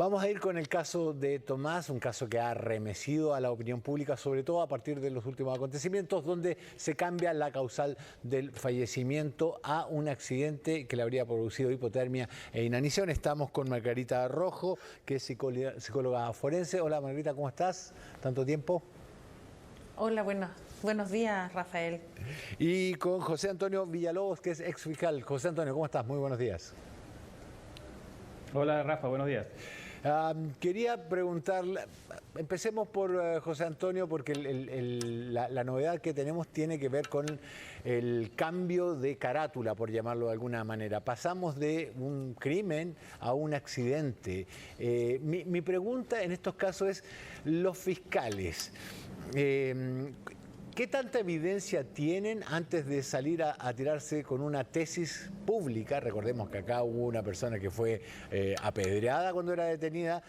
Vamos a ir con el caso de Tomás, un caso que ha arremecido a la opinión pública, sobre todo a partir de los últimos acontecimientos, donde se cambia la causal del fallecimiento a un accidente que le habría producido hipotermia e inanición. Estamos con Margarita Rojo, que es psicóloga forense. Hola Margarita, ¿cómo estás? ¿Tanto tiempo? Hola, buenos días, Rafael. Y con José Antonio Villalobos, que es ex fiscal. José Antonio, ¿cómo estás? Muy buenos días. Hola Rafa, buenos días. Quería preguntarle, empecemos por José Antonio, porque la novedad que tenemos tiene que ver con el cambio de carátula, por llamarlo de alguna manera. Pasamos de un crimen a un accidente. Mi pregunta en estos casos es, los fiscales, ¿qué tanta evidencia tienen antes de salir a tirarse con una tesis pública? Recordemos que acá hubo una persona que fue apedreada cuando era detenida,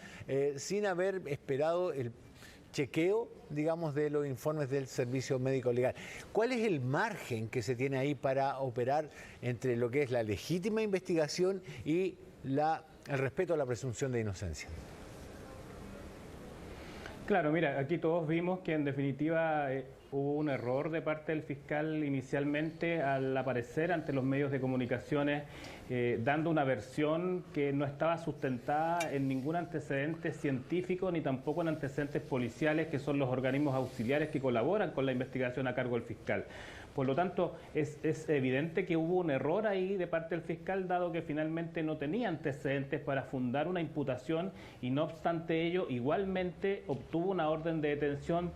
sin haber esperado el chequeo, digamos, de los informes del Servicio Médico Legal. ¿Cuál es el margen que se tiene ahí para operar entre lo que es la legítima investigación y el respeto a la presunción de inocencia? Claro, mira, aquí todos vimos que en definitiva hubo un error de parte del fiscal inicialmente al aparecer ante los medios de comunicaciones dando una versión que no estaba sustentada en ningún antecedente científico ni tampoco en antecedentes policiales, que son los organismos auxiliares que colaboran con la investigación a cargo del fiscal. Por lo tanto, es evidente que hubo un error ahí de parte del fiscal, dado que finalmente no tenía antecedentes para fundar una imputación y no obstante ello, igualmente obtuvo una orden de detención,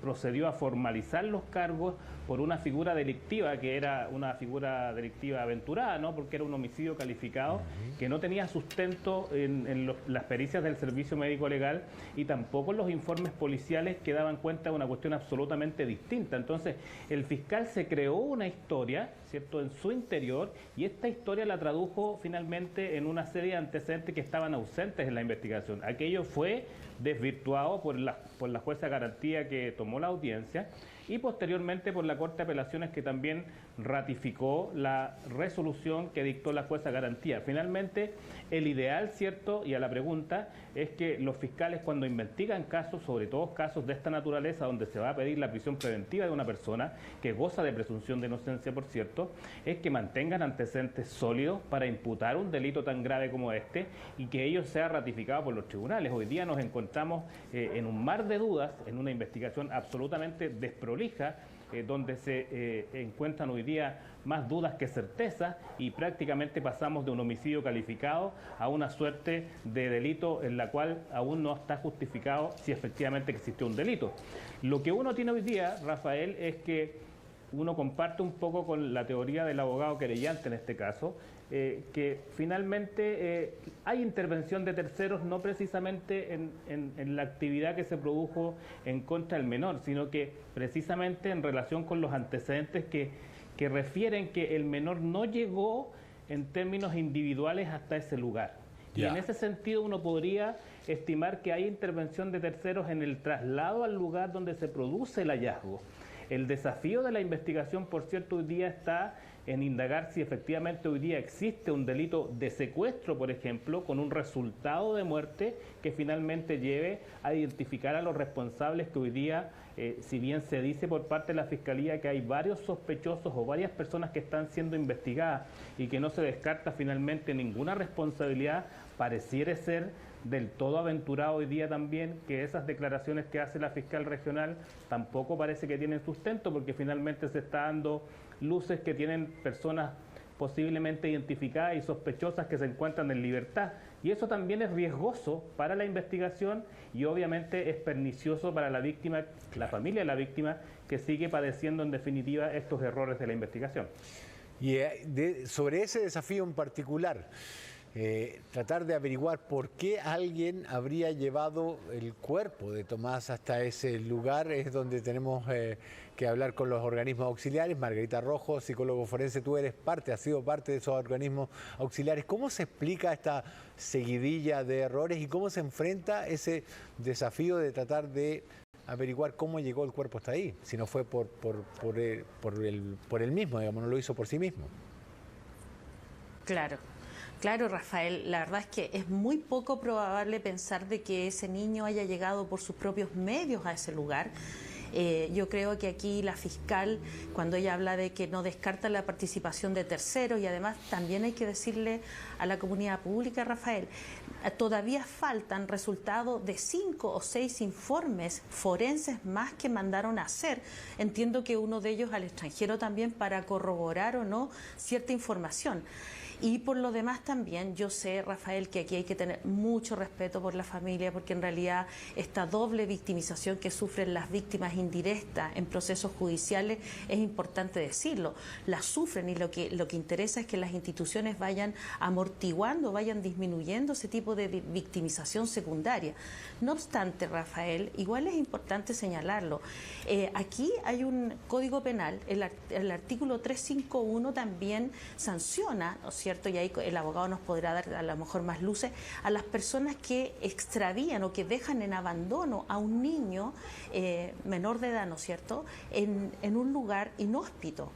procedió a formalizar los cargos por una figura delictiva, que era una figura delictiva aventurada, ¿no? Porque era un homicidio calificado que no tenía sustento en las pericias del Servicio Médico Legal y tampoco en los informes policiales que daban cuenta de una cuestión absolutamente distinta. Entonces, el fiscal se creó una historia, ¿cierto?, en su interior, y esta historia la tradujo finalmente en una serie de antecedentes que estaban ausentes en la investigación. Aquello fue desvirtuado por la jueza garantía que tomó la audiencia y posteriormente por la Corte de Apelaciones, que también ratificó la resolución que dictó la jueza garantía. Finalmente, el ideal, ¿cierto?, y a la pregunta, es que los fiscales, cuando investigan casos, sobre todo casos de esta naturaleza, donde se va a pedir la prisión preventiva de una persona que goza de presunción de inocencia, por cierto, es que mantengan antecedentes sólidos para imputar un delito tan grave como este y que ello sea ratificado por los tribunales. Hoy día nos encontramos en un mar de dudas, en una investigación absolutamente desprolija, donde se encuentran hoy día más dudas que certezas y prácticamente pasamos de un homicidio calificado a una suerte de delito en la cual aún no está justificado si efectivamente existió un delito. Lo que uno tiene hoy día, Rafael, es que uno comparte un poco con la teoría del abogado querellante en este caso, que finalmente hay intervención de terceros no precisamente en la actividad que se produjo en contra del menor, sino que precisamente en relación con los antecedentes que refieren que el menor no llegó en términos individuales hasta ese lugar. Y en ese sentido uno podría estimar que hay intervención de terceros en el traslado al lugar donde se produce el hallazgo. El desafío de la investigación, por cierto, hoy día está en indagar si efectivamente hoy día existe un delito de secuestro, por ejemplo, con un resultado de muerte que finalmente lleve a identificar a los responsables, que hoy día, si bien se dice por parte de la Fiscalía que hay varios sospechosos o varias personas que están siendo investigadas y que no se descarta finalmente ninguna responsabilidad, pareciera ser del todo aventurado hoy día también que esas declaraciones que hace la fiscal regional tampoco parece que tienen sustento, porque finalmente se está dando luces que tienen personas posiblemente identificadas y sospechosas que se encuentran en libertad. Y eso también es riesgoso para la investigación y obviamente es pernicioso para la víctima, la familia de la víctima, que sigue padeciendo en definitiva estos errores de la investigación. Y sobre ese desafío en particular, tratar de averiguar por qué alguien habría llevado el cuerpo de Tomás hasta ese lugar, es donde tenemos que hablar con los organismos auxiliares. Margarita Rojo, psicólogo forense, tú has sido parte de esos organismos auxiliares. ¿Cómo se explica esta seguidilla de errores y cómo se enfrenta ese desafío de tratar de averiguar cómo llegó el cuerpo hasta ahí, si no fue por él mismo, digamos, no lo hizo por sí mismo? Claro. Claro, Rafael, la verdad es que es muy poco probable pensar de que ese niño haya llegado por sus propios medios a ese lugar. Yo creo que aquí la fiscal, cuando ella habla de que no descarta la participación de terceros, y además también hay que decirle a la comunidad pública, Rafael, todavía faltan resultados de 5 o 6 informes forenses más que mandaron a hacer. Entiendo que uno de ellos al extranjero también para corroborar o no cierta información. Y por lo demás también, yo sé, Rafael, que aquí hay que tener mucho respeto por la familia, porque en realidad esta doble victimización que sufren las víctimas indirectas en procesos judiciales, es importante decirlo, las sufren, y lo que interesa es que las instituciones vayan amortiguando, vayan disminuyendo ese tipo de victimización secundaria. No obstante, Rafael, igual es importante señalarlo. Aquí hay un código penal, el artículo 351 también sanciona, ¿no es cierto?, y ahí el abogado nos podrá dar a lo mejor más luces, a las personas que extravían o que dejan en abandono a un niño menor de edad, ¿no es cierto?, en un lugar inhóspito.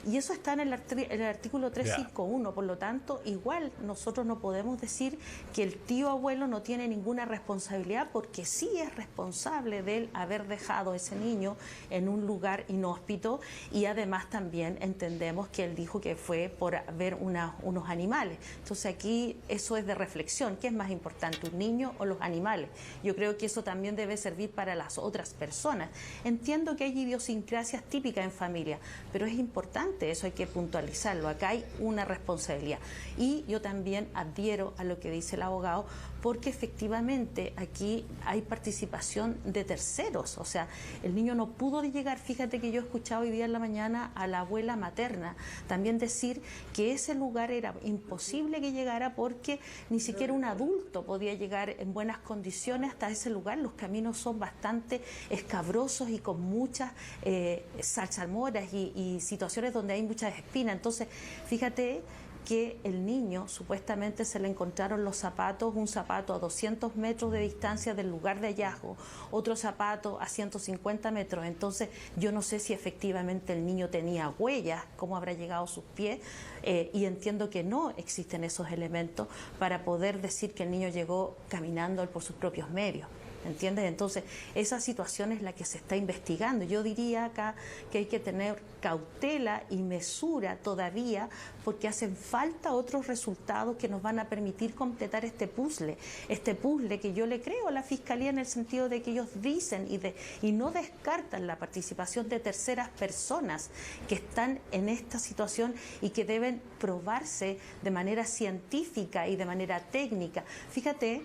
Y eso está en el artículo 351, por lo tanto, igual nosotros no podemos decir que el tío abuelo no tiene ninguna responsabilidad, porque sí es responsable de él haber dejado a ese niño en un lugar inhóspito, y además también entendemos que él dijo que fue por ver unos animales. Entonces aquí eso es de reflexión, ¿qué es más importante, un niño o los animales? Yo creo que eso también debe servir para las otras personas. Entiendo que hay idiosincrasias típicas en familia, pero es importante, eso hay que puntualizarlo, acá hay una responsabilidad. Y yo también adhiero a lo que dice el abogado, porque efectivamente aquí hay participación de terceros, o sea, el niño no pudo llegar. Fíjate que yo he escuchado hoy día en la mañana a la abuela materna también decir que ese lugar era imposible que llegara, porque ni siquiera un adulto podía llegar en buenas condiciones hasta ese lugar. Los caminos son bastante escabrosos y con muchas salsalmoras y situaciones donde hay muchas espinas. Entonces, fíjate que el niño supuestamente se le encontraron los zapatos, un zapato a 200 metros de distancia del lugar de hallazgo, otro zapato a 150 metros. Entonces yo no sé si efectivamente el niño tenía huellas, cómo habrá llegado a sus pies, y entiendo que no existen esos elementos para poder decir que el niño llegó caminando por sus propios medios. ¿Entiendes? Entonces, esa situación es la que se está investigando. Yo diría acá que hay que tener cautela y mesura todavía, porque hacen falta otros resultados que nos van a permitir completar este puzzle que yo le creo a la Fiscalía, en el sentido de que ellos dicen y no descartan la participación de terceras personas que están en esta situación y que deben probarse de manera científica y de manera técnica. Fíjate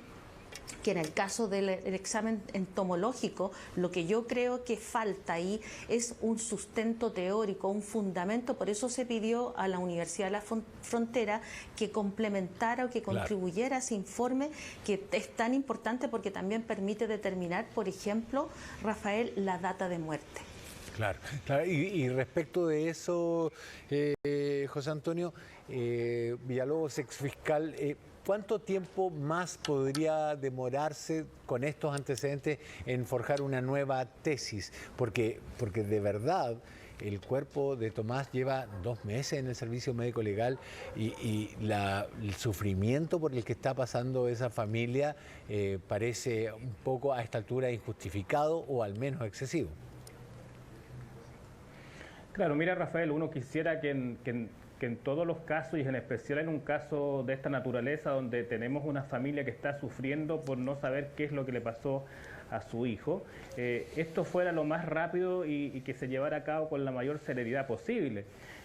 que en el caso del examen entomológico, lo que yo creo que falta ahí es un sustento teórico, un fundamento. Por eso se pidió a la Universidad de la Frontera que complementara o que contribuyera a ese informe, que es tan importante porque también permite determinar, por ejemplo, Rafael, la data de muerte. Claro. Y respecto de eso, José Antonio Villalobos, exfiscal, ¿cuánto tiempo más podría demorarse con estos antecedentes en forjar una nueva tesis? Porque de verdad el cuerpo de Tomás lleva 2 meses en el servicio médico legal, y el sufrimiento por el que está pasando esa familia parece un poco a esta altura injustificado, o al menos excesivo. Claro, mira, Rafael, uno quisiera que en todos los casos, y en especial en un caso de esta naturaleza, donde tenemos una familia que está sufriendo por no saber qué es lo que le pasó a su hijo, esto fuera lo más rápido y que se llevara a cabo con la mayor celeridad posible.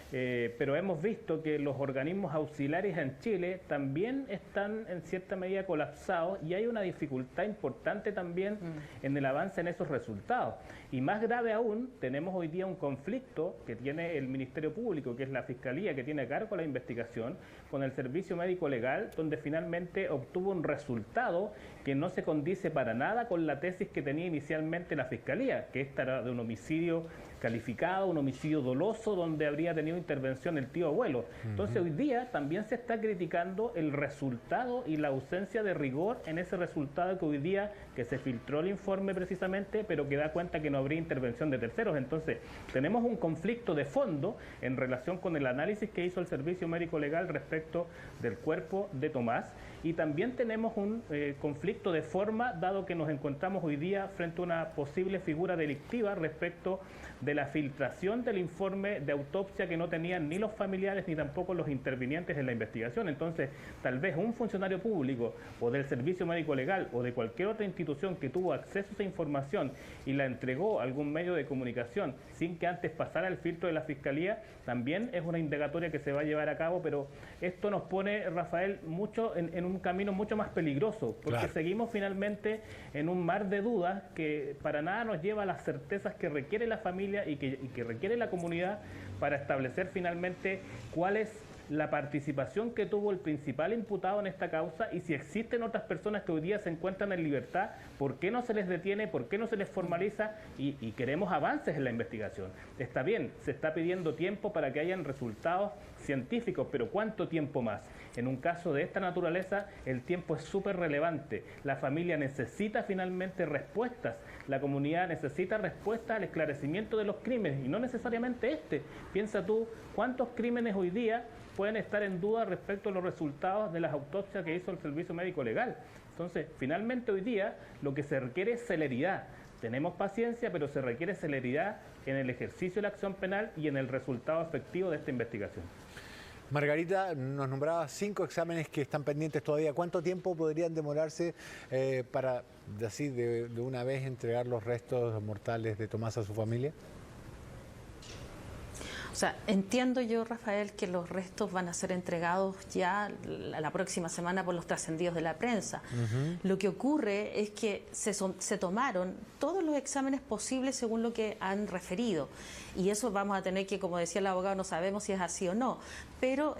Pero hemos visto que los organismos auxiliares en Chile también están en cierta medida colapsados, y hay una dificultad importante también en el avance en esos resultados. Y más grave aún, tenemos hoy día un conflicto que tiene el Ministerio Público, que es la Fiscalía que tiene a cargo la investigación, con el Servicio Médico Legal, donde finalmente obtuvo un resultado que no se condice para nada con la tesis que tenía inicialmente la Fiscalía, que esta era de un homicidio calificado, un homicidio doloso donde habría tenido intervención el tío abuelo. Entonces hoy día también se está criticando el resultado y la ausencia de rigor en ese resultado que hoy día, que se filtró el informe precisamente, pero que da cuenta que no habría intervención de terceros. Entonces tenemos un conflicto de fondo en relación con el análisis que hizo el Servicio Médico Legal respecto del cuerpo de Tomás, y también tenemos un conflicto de forma, dado que nos encontramos hoy día frente a una posible figura delictiva respecto de la filtración del informe de autopsia que no tenían ni los familiares ni tampoco los intervinientes en la investigación. Entonces, tal vez un funcionario público o del Servicio Médico Legal o de cualquier otra institución que tuvo acceso a esa información y la entregó a algún medio de comunicación sin que antes pasara el filtro de la Fiscalía, también es una indagatoria que se va a llevar a cabo, pero esto nos pone, Rafael, mucho en un camino mucho más peligroso, porque seguimos finalmente en un mar de dudas que para nada nos lleva a las certezas que requiere la familia y que requiere la comunidad para establecer finalmente cuál es la participación que tuvo el principal imputado en esta causa, y si existen otras personas que hoy día se encuentran en libertad, ¿por qué no se les detiene? ¿Por qué no se les formaliza? Y queremos avances en la investigación. Está bien, se está pidiendo tiempo para que hayan resultados científicos, pero ¿cuánto tiempo más? En un caso de esta naturaleza, el tiempo es súper relevante. La familia necesita finalmente respuestas. La comunidad necesita respuestas al esclarecimiento de los crímenes, y no necesariamente este. Piensa tú, ¿cuántos crímenes hoy día pueden estar en duda respecto a los resultados de las autopsias que hizo el Servicio Médico Legal? Entonces, finalmente hoy día lo que se requiere es celeridad. Tenemos paciencia, pero se requiere celeridad en el ejercicio de la acción penal y en el resultado efectivo de esta investigación. Margarita, nos nombraba 5 exámenes que están pendientes todavía. ¿Cuánto tiempo podrían demorarse para, así de una vez, entregar los restos mortales de Tomás a su familia? O sea, entiendo yo, Rafael, que los restos van a ser entregados ya la próxima semana por los trascendidos de la prensa. Lo que ocurre es que se tomaron todos los exámenes posibles según lo que han referido. Y eso vamos a tener que, como decía el abogado, no sabemos si es así o no, pero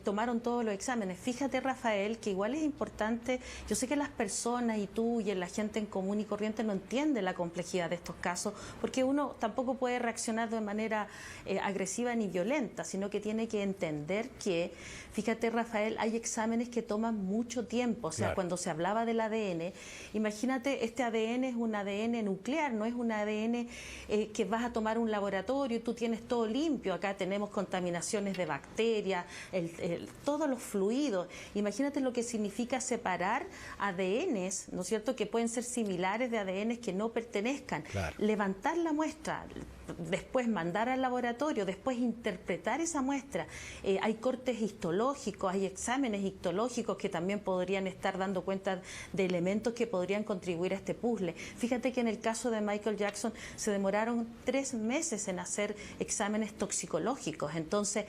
tomaron todos los exámenes. Fíjate, Rafael, que igual es importante, yo sé que las personas y tú y la gente en común y corriente no entiende la complejidad de estos casos, porque uno tampoco puede reaccionar de manera agresiva ni violenta, sino que tiene que entender que, fíjate, Rafael, hay exámenes que toman mucho tiempo. O sea, cuando se hablaba del ADN, imagínate, este ADN es un ADN nuclear, no es un ADN que vas a tomar un laboratorio y tú tienes todo limpio. Acá tenemos contaminaciones de bacterias, todos los fluidos. Imagínate lo que significa separar ADNs, ¿no es cierto?, que pueden ser similares de ADNs que no pertenezcan. Levantar la muestra, después mandar al laboratorio, después interpretar esa muestra. Hay cortes histológicos, hay exámenes histológicos que también podrían estar dando cuenta de elementos que podrían contribuir a este puzzle. Fíjate que en el caso de Michael Jackson se demoraron 3 meses en hacer exámenes toxicológicos. Entonces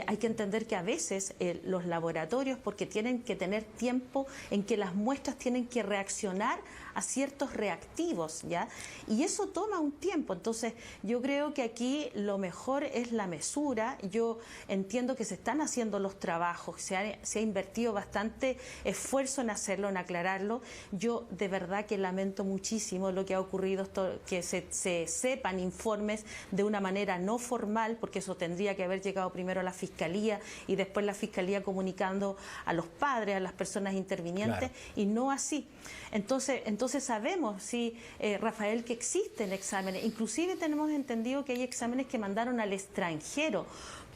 hay que entender que a veces los laboratorios, porque tienen que tener tiempo en que las muestras tienen que reaccionar a ciertos reactivos, ¿ya? Y eso toma un tiempo. Entonces yo creo que aquí lo mejor es la mesura. Yo entiendo que se están haciendo los trabajos, se ha invertido bastante esfuerzo en hacerlo, en aclararlo. Yo de verdad que lamento muchísimo lo que ha ocurrido, que se sepan informes de una manera no formal, porque eso tendría que haber llegado primero a la Fiscalía y después la Fiscalía comunicando a los padres, a las personas intervinientes, y no así. Entonces sabemos, sí, Rafael, que existen exámenes. Inclusive tenemos entendido que hay exámenes que mandaron al extranjero,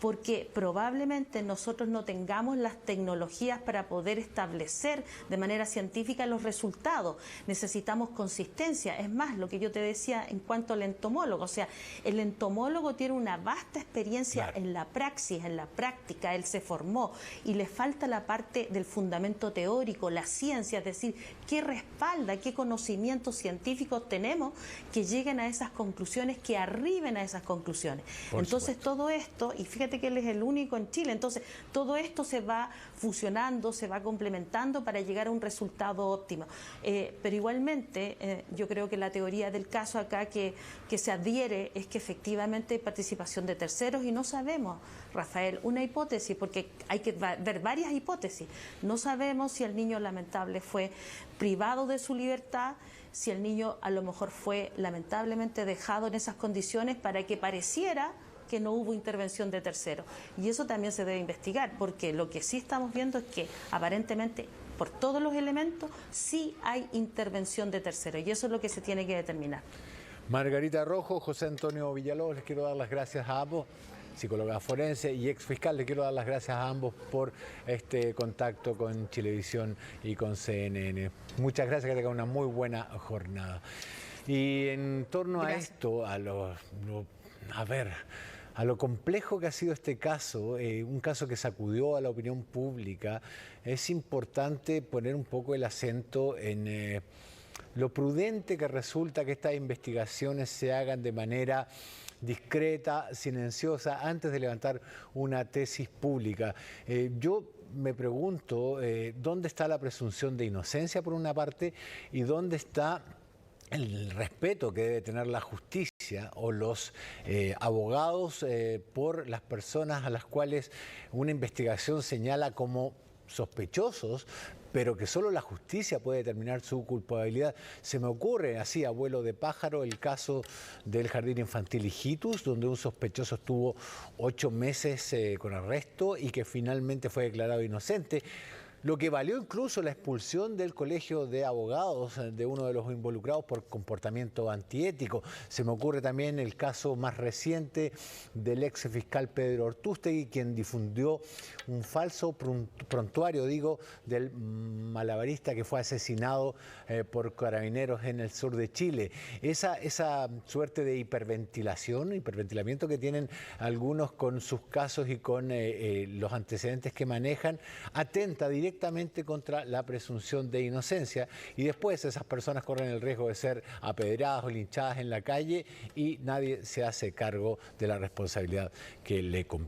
porque probablemente nosotros no tengamos las tecnologías para poder establecer de manera científica los resultados. Necesitamos consistencia. Es más, lo que yo te decía en cuanto al entomólogo, o sea, el entomólogo tiene una vasta experiencia en la praxis, en la práctica, él se formó, y le falta la parte del fundamento teórico, la ciencia, es decir, qué respalda, qué conocimientos científicos tenemos que lleguen a esas conclusiones, que arriben a esas conclusiones. Entonces todo esto, y fíjate que él es el único en Chile, entonces todo esto se va fusionando, se va complementando para llegar a un resultado óptimo. Pero igualmente yo creo que la teoría del caso acá que se adhiere es que efectivamente hay participación de terceros, y no sabemos, Rafael, una hipótesis, porque hay que ver varias hipótesis. No sabemos si el niño lamentable fue privado de su libertad, si el niño a lo mejor fue lamentablemente dejado en esas condiciones para que pareciera que no hubo intervención de terceros. Y eso también se debe investigar, porque lo que sí estamos viendo es que aparentemente por todos los elementos sí hay intervención de terceros, y eso es lo que se tiene que determinar. Margarita Rojo, José Antonio Villalobos, les quiero dar las gracias a ambos, psicóloga forense y ex fiscal, les quiero dar las gracias a ambos por este contacto con Chilevisión y con CNN. Muchas gracias, que tengan una muy buena jornada. Y en torno a esto, a lo complejo que ha sido este caso, un caso que sacudió a la opinión pública, es importante poner un poco el acento en lo prudente que resulta que estas investigaciones se hagan de manera discreta, silenciosa, antes de levantar una tesis pública. Yo me pregunto, ¿dónde está la presunción de inocencia por una parte y dónde está el respeto que debe tener la justicia o los abogados por las personas a las cuales una investigación señala como sospechosos, pero que solo la justicia puede determinar su culpabilidad? Se me ocurre, así a vuelo de pájaro, el caso del Jardín Infantil Hijitus, donde un sospechoso estuvo 8 meses con arresto y que finalmente fue declarado inocente, lo que valió incluso la expulsión del colegio de abogados de uno de los involucrados por comportamiento antiético. Se me ocurre también el caso más reciente del ex fiscal Pedro Ortústegui, quien difundió un falso prontuario, del malabarista que fue asesinado por carabineros en el sur de Chile. Esa suerte de hiperventilamiento que tienen algunos con sus casos y con los antecedentes que manejan, atenta directamente contra la presunción de inocencia, y después esas personas corren el riesgo de ser apedreadas o linchadas en la calle y nadie se hace cargo de la responsabilidad que le compete.